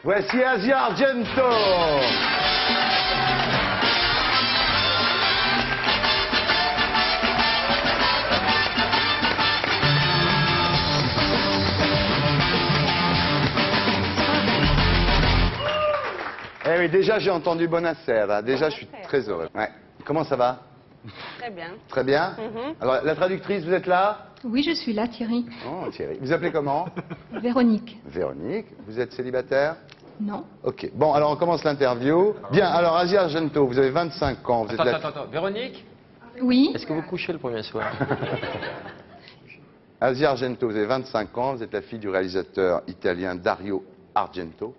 Voici Asia Argento. Eh oui, déjà j'ai entendu Buonasera, déjà je suis très heureux. Ouais. Comment ça va? Très bien. Très bien. Alors la traductrice, vous êtes là? Oui, je suis là, Thierry. Oh Thierry. Vous appelez comment? Véronique. Véronique. Vous êtes célibataire? Non. Ok. Bon, alors on commence l'interview. Bien, alors Asia Argento, vous avez 25 ans. Vous êtes Attends. Véronique, Oui. est-ce que vous couchez le premier soir? Asia Argento, vous avez 25 ans. Vous êtes la fille du réalisateur italien Dario Argento.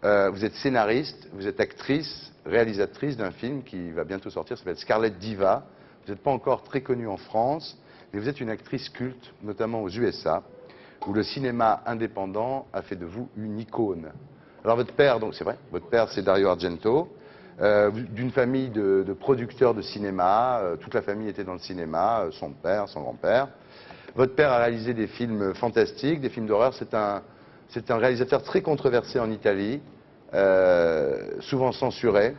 Vous êtes scénariste, vous êtes actrice, réalisatrice d'un film qui va bientôt sortir, ça s'appelle Scarlet Diva. Vous n'êtes pas encore très connue en France, mais vous êtes une actrice culte, notamment aux USA, où le cinéma indépendant a fait de vous une icône. Alors votre père, donc c'est vrai, votre père c'est Dario Argento, d'une famille de producteurs de cinéma, toute la famille était dans le cinéma, son père, son grand-père. Votre père a réalisé des films fantastiques, des films d'horreur, c'est un réalisateur très controversé en Italie, souvent censuré.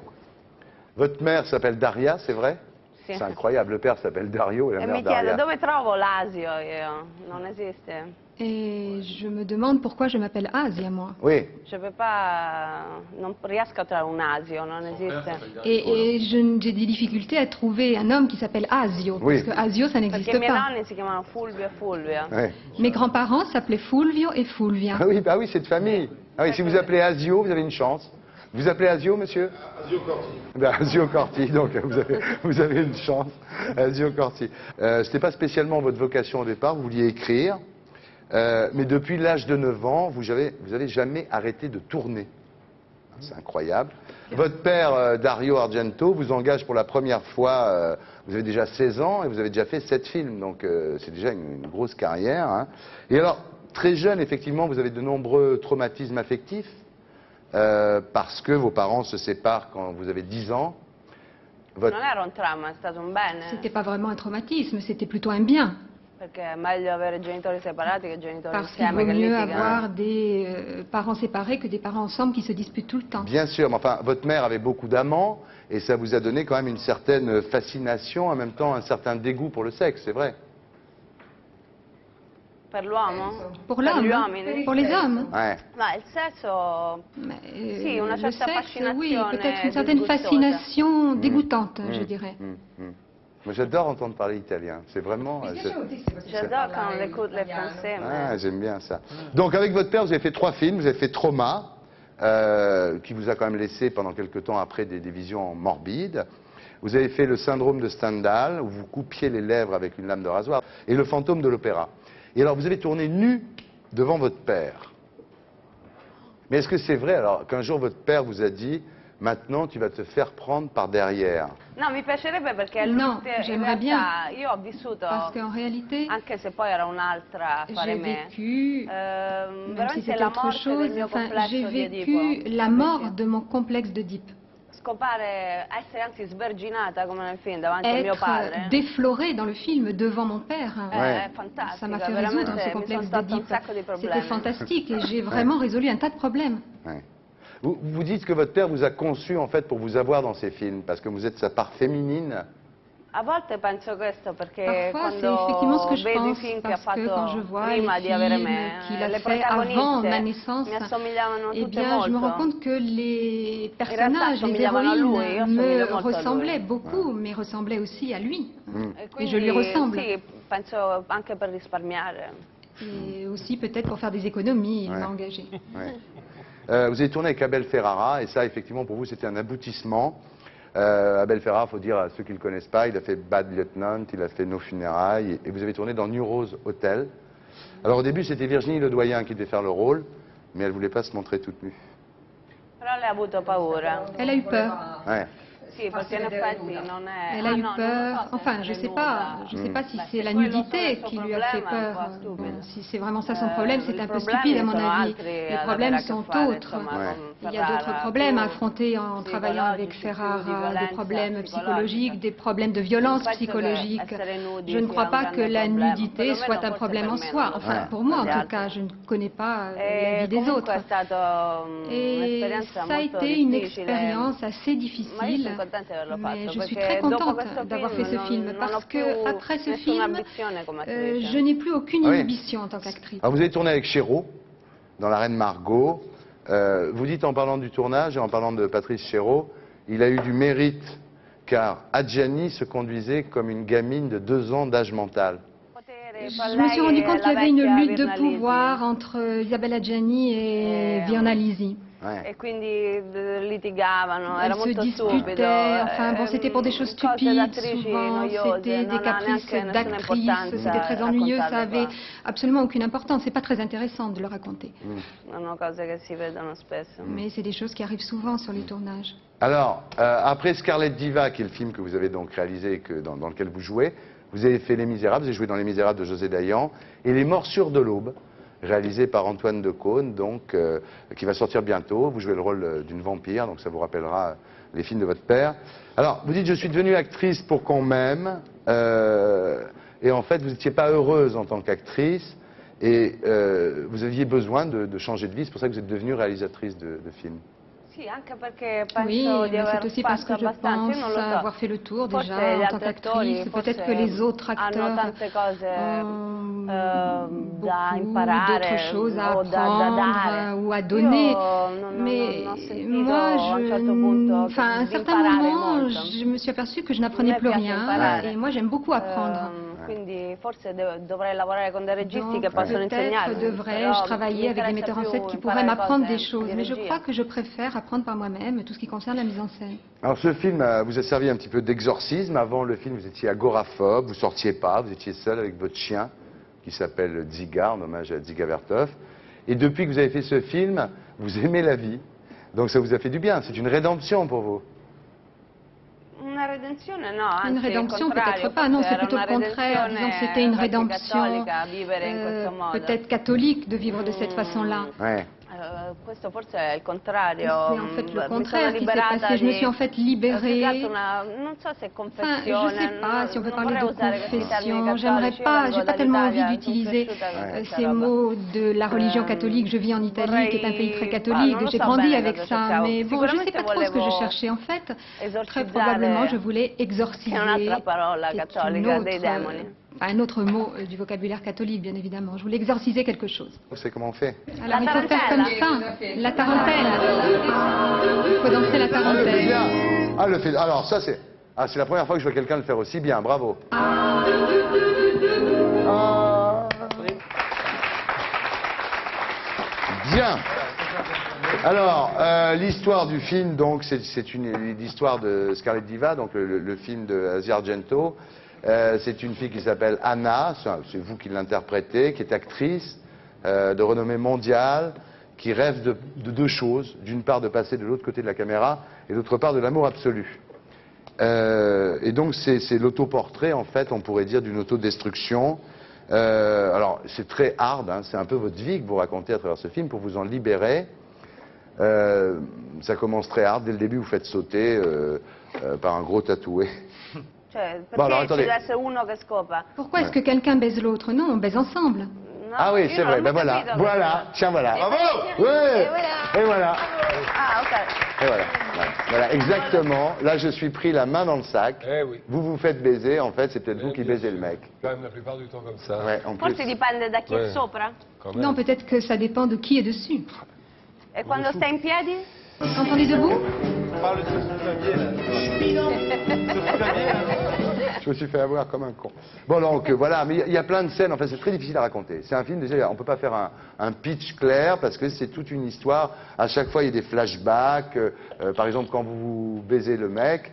Votre mère s'appelle Daria, c'est vrai? Sì. C'est incroyable, le père s'appelle Dario et la E mère mi chiedo Daria. dove trovo l'asio io? Non esiste. Et je me demande pourquoi je m'appelle Asia, moi. Oui, Je peux pas, non riesco a trovare un asio, non esiste. Et j'ai des difficultés à trouver un homme qui s'appelle Asio. Oui. Parce que Asio, ça Perché n'existe i miei pas. nonni si chiamano Fulvio e Fulvia. oui. Mes grands-parents s'appelaient Fulvio et Fulvia. Ah oui, bah oui, c'est de famille. Ah oui, si vous appelez Asio, vous avez une chance. Vous appelez Asio, monsieur? Asio Corti. Ben, Asio Corti, donc vous avez une chance. Asio Corti. C'était pas spécialement votre vocation au départ, vous vouliez écrire. Mais depuis l'âge de 9 ans, vous avez jamais arrêté de tourner. C'est incroyable. Votre père, Dario Argento, vous engage pour la première fois, vous avez déjà 16 ans et vous avez déjà fait 7 films, donc c'est déjà une grosse carrière. Hein. Et alors, très jeune, effectivement, vous avez de nombreux traumatismes affectifs, parce que vos parents se séparent quand vous avez 10 ans. Votre... Non era un trauma, è stato un bene. C'était pas vraiment un traumatisme, c'était plutôt un bien. Perché è meglio avere genitori separati che genitori Parce qu'il insieme vaut che mieux litigano. avoir des parents séparés que des parents ensemble qui se disputent tout le temps. Bien sûr, mais enfin, votre mère avait beaucoup d'amants et ça vous a donné quand même une certaine fascination, en même temps un certain dégoût pour le sexe, c'est vrai? Per l'uomo? Pour Per l'homme, gli hein, uomini? pour les hommes. Ouais. No, il sesso... Mais, Sì, una le certa sexe, oui, fascinazione peut-être une certaine disgustosa. fascination dégoûtante, je dirais. Moi, j'adore entendre parler italien, c'est vraiment... J'adore quand on écoute les français. mais- Ah, j'aime bien ça. Donc, avec votre père, vous avez fait 3 films. Vous avez fait Trauma, qui vous a quand même laissé pendant quelques temps après des visions morbides. Vous avez fait Le Syndrome de Stendhal, où vous coupiez les lèvres avec une lame de rasoir, et Le Fantôme de l'Opéra. Et alors, vous avez tourné nu devant votre père. Mais est-ce que c'est vrai, alors, qu'un jour, votre père vous a dit, maintenant, tu vas te faire prendre par derrière? No, mi piacerebbe perché No, in j'aimerais realtà io ho vissuto, Parce qu'en réalité, anche se poi era un'altra a fare j'ai me, vécu, même si veramente c'était la autre morte del chose, mio enfin, complesso j'ai di vécu Edipo. la mort de mon complexe d'Oedipe. Scopare, essere anzi sverginata come nel film davanti a mio Être padre, déflorée dans le film devant mon père, Ouais. è fantastica, ça m'a fait veramente résoudre ce mi sono complexe stato un d'Oedipe. sacco di C'était problemi. fantastique et j'ai vraiment résolu un tas de problèmes. Ouais. Vous dites que votre père vous a conçu, en fait, pour vous avoir dans ses films, parce que vous êtes sa part féminine. A volte penso questo perché Parfois, c'est effectivement ce quando que je vedo i pense, film che ha parce que quand je fatto vois prima les di avere films me, qu'il a le fait avant ma protagoniste naissance, mi assomigliavano eh tutte bien, je me rends molto. compte que les realtà personnages, les assomigliavano a lui, io héroïnes assomiglio me molto a lui. ressemblaient beaucoup, mais ressemblaient aussi à lui. E je lui ressemble. Sì, penso anche per risparmiare. Et aussi peut-être pour faire des économies, il Ouais. m'a engagé. Ouais. Vous avez tourné avec Abel Ferrara, et ça, effectivement, pour vous, c'était un aboutissement. Abel Ferrara, il faut dire à ceux qui ne le connaissent pas, il a fait Bad Lieutenant, il a fait Nos funérailles, et vous avez tourné dans New Rose Hotel. Alors au début, c'était Virginie Ledoyen qui devait faire le rôle, mais elle ne voulait pas se montrer toute nue. Però lei ha avuto paura. Elle a eu peur. Ouais. Sì, perché in effetti non è... Elle a Ah, eu no, non peur. lo so se Enfin, je essere sais pas. nuda. Je sais pas si Beh, c'est se la quello nudité è il suo qui lui a fait problema, è un po' peur. stupido. Bon, si c'est vraiment ça son problème, c'est I un peu problemi stupide à mon sono avis. altri Les ad problèmes avere a che sont fare, autres. insomma, Ouais. con Il y a d'autres Ferrara, problèmes à più affronter en travaillant avec psicologici, più di Ferrara, des violenza problèmes psychologiques, psicologica. des problèmes de violence Penso che psychologique. essere nudi Je ne sia crois un pas grande que la problema, nudité perlomeno soit un forse problème per en me, soi. non lo so, Enfin, pour moi per en gli tout altri. cas, je ne connais pas la E vie des comunque autres. è stata Et un'esperienza ça a molto été une difficile. expérience assez Ma io difficile, sono contenta di averlo mais fatto, je suis perché très dopo contente questo d'avoir fait film ce film, non parce ho più que après ce nessuna film, ambizione come attrice. je n'ai plus aucune Ah oui. inhibition en tant qu'actrice. Alors vous avez tourné avec Chéreau, dans La Reine Margot. Vous dites en parlant du tournage et en parlant de Patrice Chéreau, il a eu du mérite car Adjani se conduisait comme une gamine de 2 ans d'âge mental. Je me suis rendu compte qu'il y avait une lutte de pouvoir entre Isabella Adjani et Virna Lisi. Ouais. E quindi litigavano, era Elles se molto stupido. disputaient, enfin bon, c'était pour des choses cose stupides, d'attrici souvent noiose, c'était des non ha caprices neanche nessuna d'actrices, importanza c'était très ennuyeux, ça raccontarle avait qua. absolument aucune importance, c'est pas très intéressant de le raconter. Sono cose che si vedono spesso. Mais c'est des choses qui arrivent souvent sur les tournages. Alors, après Scarlet Diva, qui est le film que vous avez donc réalisé et dans lequel vous jouez, vous avez fait Les Misérables, vous avez joué dans Les Misérables de José Dayan, et Les Morsures de l'Aube, réalisé par Antoine Decaune, donc, qui va sortir bientôt. Vous jouez le rôle d'une vampire, donc ça vous rappellera les films de votre père. Alors, vous dites, je suis devenue actrice pour qu'on m'aime, et en fait, vous n'étiez pas heureuse en tant qu'actrice, et vous aviez besoin de changer de vie, c'est pour ça que vous êtes devenue réalisatrice de films. Sì, anche perché penso Oui, di mais aver c'est aussi parce fatto que je abbastanza, pense io non lo so. avoir fait le tour Forse déjà gli en tant altri attori qu'actrice. Peut-être forse que les autres hanno acteurs tante cose ont da beaucoup imparare d'autres choses à o da apprendre dare. ou à donner. Io non Mais ho sentito moi, a un certo punto enfin, à un di certain imparare moment, molto. je me suis aperçue que je n'apprenais A me plus piace rien. imparare. Et moi, j'aime beaucoup apprendre. Quindi forse dovrei lavorare con dei registi Donc, che possono insegnarmi. peut-être devrais-je travailler avec des metteurs en scène qui pourraient m'apprendre des choses. Mais je crois que je préfère apprendre par moi-même tout ce qui concerne la mise en scène. Alors ce film vous a servi un petit peu d'exorcisme. Avant le film, vous étiez agoraphobe, vous sortiez pas, vous étiez seul avec votre chien qui s'appelle Dziga, en hommage à Dziga Vertov. Et depuis que vous avez fait ce film, vous aimez la vie. Donc ça vous a fait du bien, c'est une rédemption pour vous. Una redenzione no, anzi Une rédemption il contrario, peut-être pas, non, forse c'est era plutôt una le contraire. Disons que c'était une redenzione rédemption cattolica, vivere in questo modo. peut-être catholique de vivre de cette façon-là. Ouais. Questo forse è il contrario. C'est en fait le Mi contraire sono qui s'est liberata passé. Je me di- suis en fait più che libérée. altro non so se Enfin, je confessione, sais pas si on peut non parler vorrei de usare questi termini confession. J'aimerais cattolici, io pas, vengo j'ai pas tellement envie dall'Italia, sono d'utiliser cresciuta con questa ces roba. mots de la religion catholique. Je vis en Italie, qui est un pays très catholique. non lo J'ai so grandi bene avec cosa ça, cercavo. mais bon, je sais Sicuramente pas trop ce que je volevo cherchais. En fait, très esorcizzare- probablement, je voulais exorciser. È un'altra parola qui est cattolica, une dei autre, demoni. enfin, un autre mot du vocabulaire catholique, bien évidemment. Je voulais exorciser quelque chose. Vous savez comment on fait? Alors, il La faut faire comme ça. La tarentelle. Il faut danser la Ah, le fait tarentelle. bien. Ah, le fait. Alors ça c'est. Ah, c'est la première fois que je vois quelqu'un le faire aussi bien. Bravo. Ah. Bien. Alors, l'histoire du film, donc, c'est l'histoire de Scarlet Diva, donc le film de Asia Argento. C'est une fille qui s'appelle Anna, c'est vous qui l'interprétez, qui est actrice de renommée mondiale, qui rêve de deux choses. D'une part, de passer de l'autre côté de la caméra, et d'autre part, de l'amour absolu. Et donc, c'est l'autoportrait, en fait, on pourrait dire, d'une autodestruction. Alors, c'est très hard, hein, c'est un peu votre vie que vous racontez à travers ce film pour vous en libérer. Ça commence très hard, dès le début vous faites sauter par un gros tatoué. Cioè, perché Bon, allora, ci attendez. deve essere uno che scopa? Pourquoi est-ce que quelqu'un baise l'autre? Non, on baise ensemble. No, Ah oui, io c'est non vrai, ho ben mai voilà, capito voilà, questo. tiens voilà. Bravo! Ouais. Et Et voilà, Ah, ok. et voilà, voilà, exactement. Là je suis pris la main dans le sac, Eh oui, vous vous faites baiser, en fait c'est peut-être vous eh, qui bien baisez sûr. le mec. Quand même la plupart du temps comme ça. Ouais, en plus. Forse dipende da chi Ouais. è sopra. Quand même. Non, peut-être que ça dépend de qui est dessus. E quando stai in piedi? Quand on est debout, Je me suis fait avoir comme un con. Bon, donc voilà, mais il y a plein de scènes, en fait, c'est très difficile à raconter. C'est un film, déjà, on ne peut pas faire un pitch clair parce que c'est toute une histoire. À chaque fois, il y a des flashbacks. Par exemple, quand vous baisez le mec,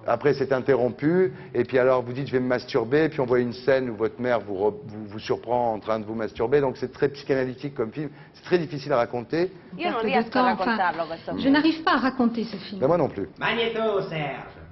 Après, c'est interrompu. Et puis alors, vous dites, je vais me masturber. Et puis on voit une scène où votre mère vous surprend en train de vous masturber. Donc c'est très psychanalytique comme film. C'est très difficile à raconter. Io non Perte de riesco a temps, enfin, raccontarlo questo je film. n'arrive pas à raconter ce film. Mais moi non plus. Magnéto, Serge.